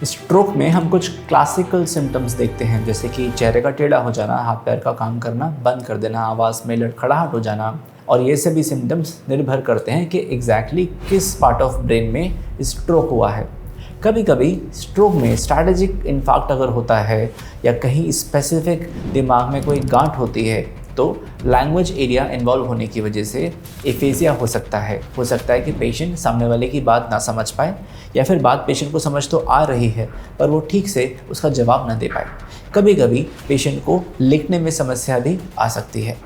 Stroke में हम कुछ क्लासिकल सिम्टम्स देखते हैं, जैसे कि चेहरे का टेढ़ा हो जाना, हाथ पैर का काम करना बंद कर देना, आवाज़ में लड़खड़ाहट हो जाना। और ये सभी सिम्टम्स निर्भर करते हैं कि एग्जैक्टली किस पार्ट ऑफ ब्रेन में स्ट्रोक हुआ है। कभी कभी स्ट्रोक में स्ट्रैटेजिक इन्फार्क्ट अगर होता है या कहीं स्पेसिफिक दिमाग में कोई गांठ होती है तो लैंग्वेज एरिया इन्वॉल्व होने की वजह से एफेजिया हो सकता है। कि पेशेंट सामने वाले की बात ना समझ पाए या फिर बात पेशेंट को समझ तो आ रही है पर वो ठीक से उसका जवाब ना दे पाए। कभी कभी पेशेंट को लिखने में समस्या भी आ सकती है।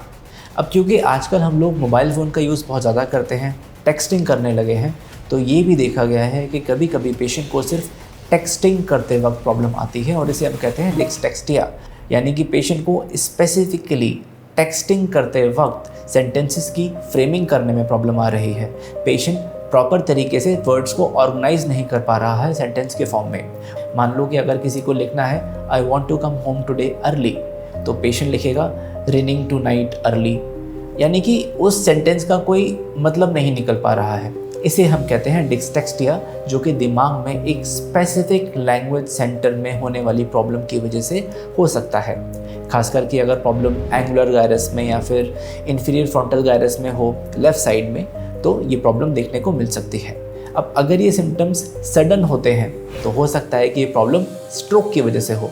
अब क्योंकि आजकल हम लोग मोबाइल फ़ोन का यूज़ बहुत ज़्यादा करते हैं, टेक्सटिंग करने लगे हैं, तो ये भी देखा गया है कि कभी कभी पेशेंट को सिर्फ टेक्सटिंग करते वक्त प्रॉब्लम आती है और इसे हम कहते हैं डिस्टेक्सिया। यानी कि पेशेंट को स्पेसिफिकली टेक्सटिंग करते वक्त सेंटेंसेस की फ्रेमिंग करने में प्रॉब्लम आ रही है। पेशेंट प्रॉपर तरीके से वर्ड्स को ऑर्गेनाइज नहीं कर पा रहा है सेंटेंस के फॉर्म में। मान लो कि अगर किसी को लिखना है I want to come home today early, तो पेशेंट लिखेगा रेनिंग टू नाइट अर्ली, यानी कि उस सेंटेंस का कोई मतलब नहीं निकल पा रहा है। इसे हम कहते हैं डिस्टेक्सिया, जो कि दिमाग में एक स्पेसिफिक लैंग्वेज सेंटर में होने वाली प्रॉब्लम की वजह से हो सकता है। खास करके अगर प्रॉब्लम एंगुलर गायरस में या फिर इंफीरियर फ्रंटल गायरस में हो लेफ़्ट साइड में, तो ये प्रॉब्लम देखने को मिल सकती है। अब अगर ये सिम्टम्स सडन होते हैं तो हो सकता है कि ये प्रॉब्लम स्ट्रोक की वजह से हो।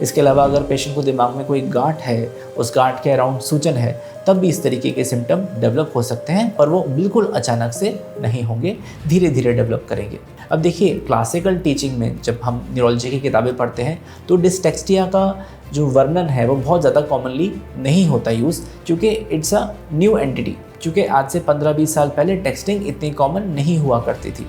इसके अलावा अगर पेशेंट को दिमाग में कोई गांठ है, उस गांठ के अराउंड सूजन है, तब भी इस तरीके के सिम्टम डेवलप हो सकते हैं, पर वो बिल्कुल अचानक से नहीं होंगे, धीरे धीरे डेवलप करेंगे। अब देखिए, क्लासिकल टीचिंग में जब हम न्यूरोलॉजी की किताबें पढ़ते हैं तो डिस्टेक्सिया का जो वर्णन है वो बहुत ज़्यादा कॉमनली नहीं होता यूज़, क्योंकि इट्स अ न्यू एंटिटी। क्योंकि आज से 15-20 साल पहले टेक्सटिंग इतनी कॉमन नहीं हुआ करती थी।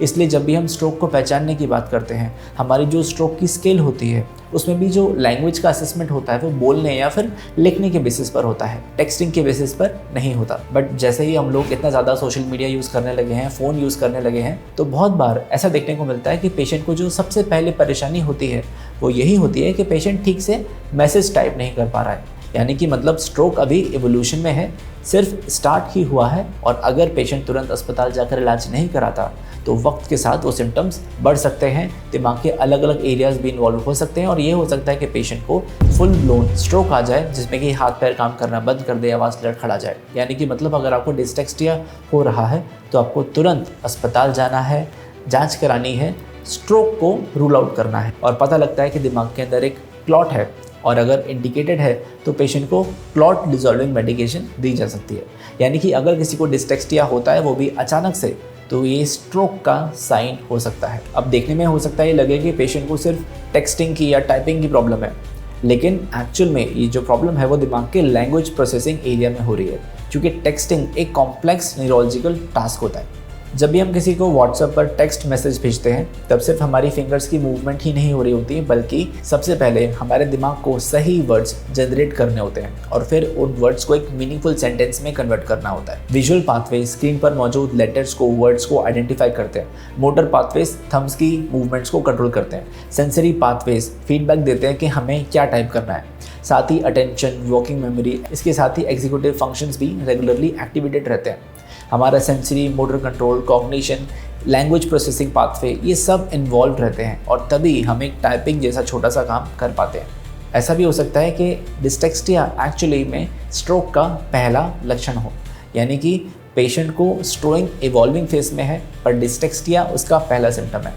इसलिए जब भी हम स्ट्रोक को पहचानने की बात करते हैं, हमारी जो स्ट्रोक की स्केल होती है उसमें भी जो लैंग्वेज का असेसमेंट होता है वो बोलने या फिर लिखने के बेसिस पर होता है, टेक्सटिंग के बेसिस पर नहीं होता। बट जैसे ही हम लोग इतना ज़्यादा सोशल मीडिया यूज़ करने लगे हैं, फ़ोन यूज़ करने लगे हैं, तो बहुत बार ऐसा देखने को मिलता है कि पेशेंट को जो सबसे पहले परेशानी होती है वो यही होती है कि पेशेंट ठीक से मैसेज टाइप नहीं कर पा रहा है। यानी कि मतलब स्ट्रोक अभी एवोल्यूशन में है, सिर्फ स्टार्ट ही हुआ है, और अगर पेशेंट तुरंत अस्पताल जाकर इलाज नहीं कराता तो वक्त के साथ वो सिम्टम्स बढ़ सकते हैं, दिमाग के अलग अलग एरियाज भी इन्वॉल्व हो सकते हैं और ये हो सकता है कि पेशेंट को फुल ब्लोन स्ट्रोक आ जाए, जिसमें कि हाथ पैर काम करना बंद कर दे, आवाज़ लड़खड़ा जाए। यानी कि मतलब अगर आपको डिस्टेक्सिया हो रहा है तो आपको तुरंत अस्पताल जाना है, जाँच करानी है, स्ट्रोक को रूल आउट करना है। और पता लगता है कि दिमाग के अंदर एक क्लॉट है और अगर इंडिकेटेड है तो पेशेंट को क्लॉट डिसॉल्विंग मेडिकेशन दी जा सकती है। यानी कि अगर किसी को डिस्टेक्सिया होता है वो भी अचानक से, तो ये स्ट्रोक का साइन हो सकता है। अब देखने में हो सकता है ये लगे कि पेशेंट को सिर्फ टेक्सटिंग की या टाइपिंग की प्रॉब्लम है, लेकिन एक्चुअल में ये जो प्रॉब्लम है वो दिमाग के लैंग्वेज प्रोसेसिंग एरिया में हो रही है, क्योंकि टेक्सटिंग एक कॉम्प्लेक्स न्यूरोलॉजिकल टास्क होता है। जब भी हम किसी को व्हाट्सएप पर टेक्स्ट मैसेज भेजते हैं तब सिर्फ हमारी फिंगर्स की मूवमेंट ही नहीं हो रही होती, बल्कि सबसे पहले हमारे दिमाग को सही वर्ड्स जनरेट करने होते हैं और फिर उन वर्ड्स को एक मीनिंगफुल सेंटेंस में कन्वर्ट करना होता है। विजुअल पाथवे स्क्रीन पर मौजूद लेटर्स को, वर्ड्स को आइडेंटिफाई करते हैं। मोटर पाथवेज थम्स की मूवमेंट्स को कंट्रोल करते हैं। सेंसरी पाथवेज फीडबैक देते हैं कि हमें क्या टाइप करना है। साथ ही अटेंशन, वर्किंग मेमोरी, इसके साथ ही एग्जीक्यूटिव फंक्शंस भी रेगुलरली एक्टिवेटेड रहते हैं। हमारा sensory, motor control, cognition, language processing pathway, ये सब इन्वॉल्व रहते हैं और तभी हम एक टाइपिंग जैसा छोटा सा काम कर पाते हैं। ऐसा भी हो सकता है कि डिस्टेक्सिया एक्चुअली में स्ट्रोक का पहला लक्षण हो, यानी कि पेशेंट को स्ट्रोइंग इवॉल्विंग फेज में है पर डिस्टेक्सिया उसका पहला सिम्टम है।